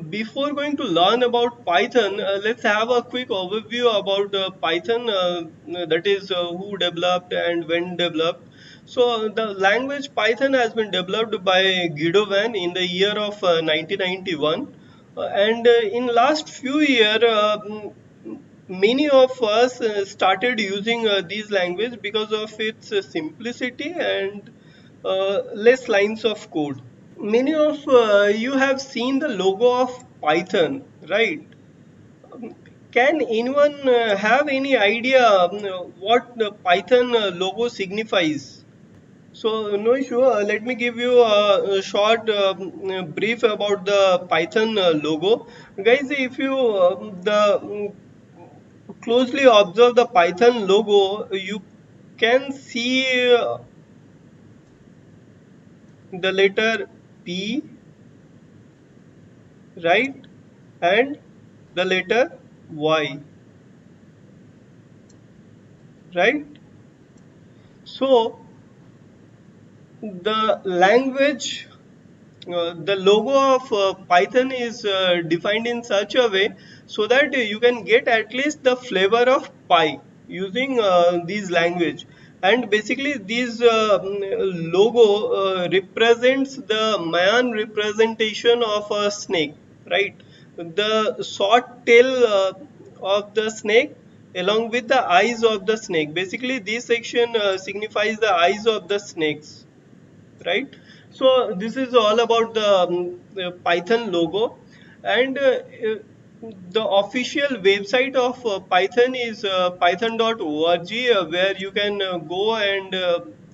before going to learn about Python, let's have a quick overview about Python, that is, who developed and when developed. So, the language Python has been developed by Guido Van in the year of 1991. And in last few years, many of us started using these language because of its simplicity and less lines of code. Many of you have seen the logo of Python, right? Can anyone have any idea what the Python logo signifies? So, no issue. Let me give you a short brief about the Python logo. Guys, if you closely observe the Python logo, you can see the letter P, right? And the letter Y, right? So the language, the logo of Python is defined in such a way so that you can get at least the flavor of pie using these language. And basically, this logo represents the Mayan representation of a snake, right? The short tail of the snake along with the eyes of the snake. Basically, this section signifies the eyes of the snakes, right? So this is all about the Python logo, and the official website of Python is python.org, where you can go and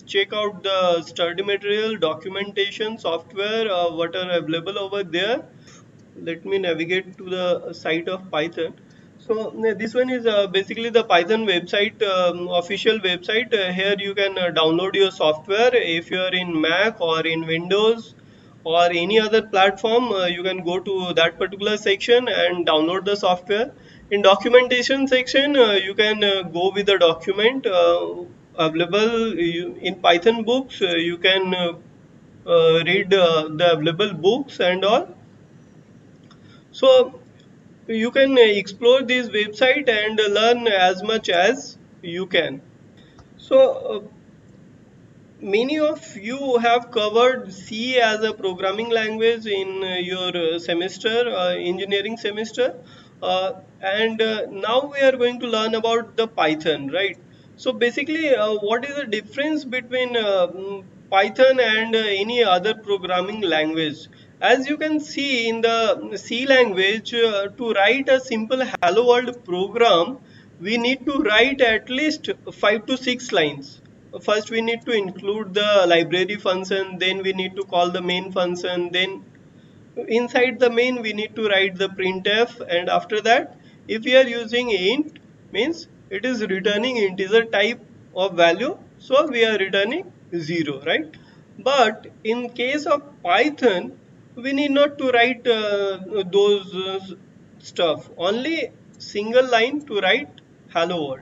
check out the study material, documentation, software, what are available over there. Let me navigate to the site of Python. So this one is basically the Python website, official website. Here you can download your software. If you are in Mac or in Windows or any other platform, you can go to that particular section and download the software. In documentation section, you can go with the document available in Python books. You can read the available books and all. So you can explore this website and learn as much as you can. So many of you have covered C as a programming language in your semester, engineering semester, and now we are going to learn about the Python, right? So basically, what is the difference between Python and any other programming language? As you can see in the C language, to write a simple hello world program, we need to write at least 5 to 6 lines. First we need to include the library function, then we need to call the main function, then inside the main we need to write the printf, and after that if we are using int, means it is returning integer type of value, so we are returning 0, right? But in case of Python, we need not to write those stuff, only single line to write hello world.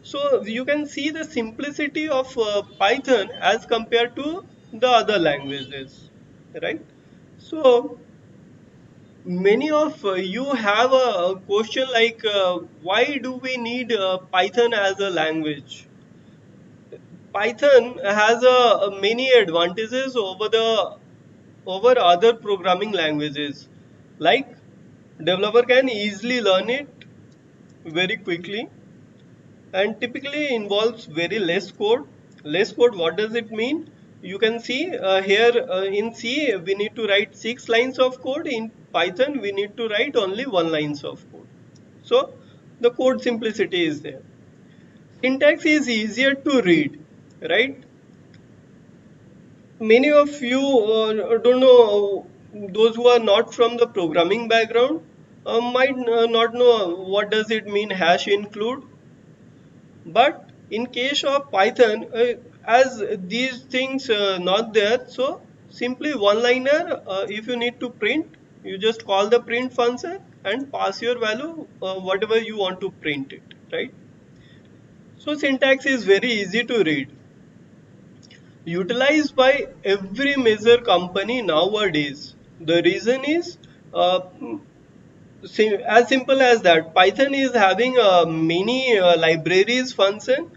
So you can see the simplicity of Python as compared to the other languages, right? So many of you have a question like, why do we need Python as a language? Python has many advantages over other programming languages. Like, developer can easily learn it very quickly, and typically involves very less code. Less code, what does it mean? You can see here in C we need to write 6 lines of code. In Python we need to write only 1 lines of code. So the code simplicity is there. Syntax is easier to read, right? Many of you don't know, those who are not from the programming background might not know what does it mean hash include. But in case of Python, as these things not there, so simply one liner, if you need to print, you just call the print function and pass your value, whatever you want to print it, right? So syntax is very easy to read, utilized by every major company nowadays. The reason is uh, as simple as that. Python is having many libraries function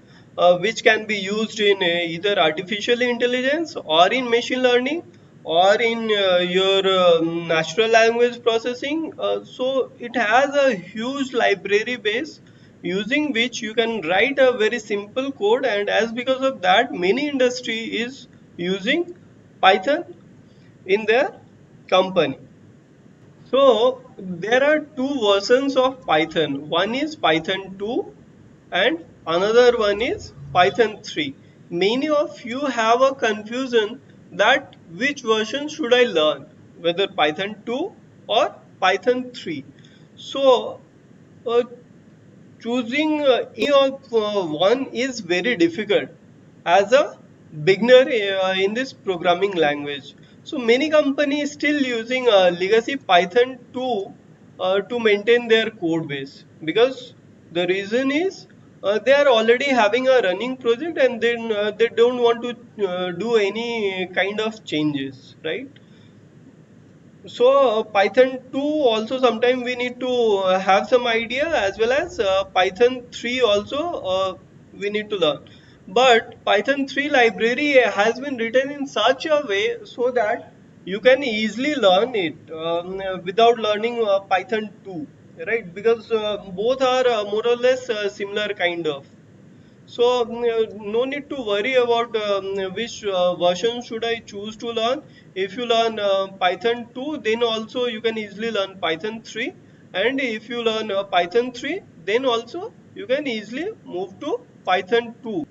which can be used in either artificial intelligence or in machine learning or in your natural language processing. So it has a huge library base using which you can write a very simple code, and as because of that many industry is using Python in their company. So there are two versions of Python. One is Python 2 and another one is Python 3. Many of you have a confusion that which version should I learn, whether Python 2 or Python 3. So uh, choosing any of one is very difficult as a beginner in this programming language. So many companies still using legacy Python 2 to maintain their code base, because the reason is they are already having a running project, and then they don't want to do any kind of changes, right? So Python 2 also sometime we need to have some idea, as well as Python 3 also we need to learn. But Python 3 library has been written in such a way so that you can easily learn it without learning Python 2, right? Because both are more or less similar kind of. So no need to worry about which version should I choose to learn. If you learn Python 2, then also you can easily learn Python 3. And if you learn Python 3, then also you can easily move to Python 2.